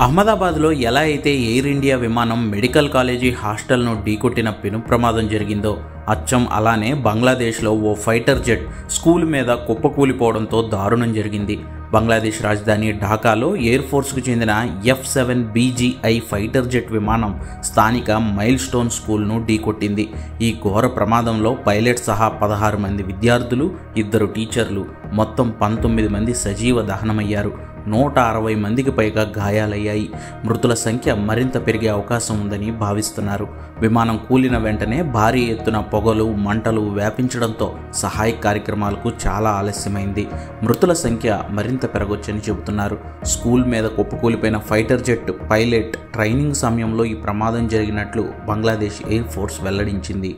అహ్మదాబాద్లో ఎలా అయితే ఎయిర్ ఇండియా విమానం మెడికల్ కాలేజీ హాస్టల్ను ఢీకొట్టిన పెను ప్రమాదం జరిగిందో అచ్చం అలానే బంగ్లాదేశ్లో ఓ ఫైటర్ జెట్ స్కూల్ మీద కుప్పకూలిపోవడంతో దారుణం జరిగింది. బంగ్లాదేశ్ రాజధాని ఢాకాలో ఎయిర్ ఫోర్స్కు చెందిన F-7BGI ఫైటర్ జెట్ విమానం స్థానిక మైల్ స్టోన్ స్కూల్ను ఢీకొట్టింది. ఈ ఘోర ప్రమాదంలో పైలట్ సహా 16 మంది విద్యార్థులు, 2 టీచర్లు, మొత్తం 19 మంది సజీవ దహనమయ్యారు. 160 మందికి పైగా గాయాలయ్యాయి. మృతుల సంఖ్య మరింత పెరిగే అవకాశం ఉందని భావిస్తున్నారు. విమానం కూలిన వెంటనే భారీ ఎత్తున పొగలు, మంటలు వ్యాపించడంతో సహాయ కార్యక్రమాలకు చాలా ఆలస్యమైంది. మృతుల సంఖ్య మరింత పెరగొచ్చని చెబుతున్నారు. స్కూల్ మీద కుప్పకూలిపోయిన ఫైటర్ జెట్ పైలట్ ట్రైనింగ్ సమయంలో ఈ ప్రమాదం జరిగినట్లు బంగ్లాదేశ్ ఎయిర్ ఫోర్స్ వెల్లడించింది.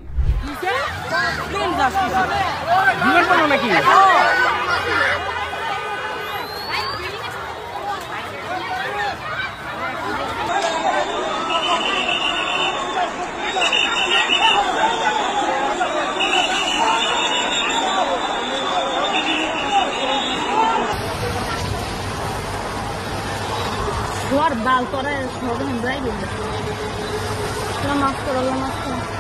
Guarda, ancora è solo un breve. La maschera.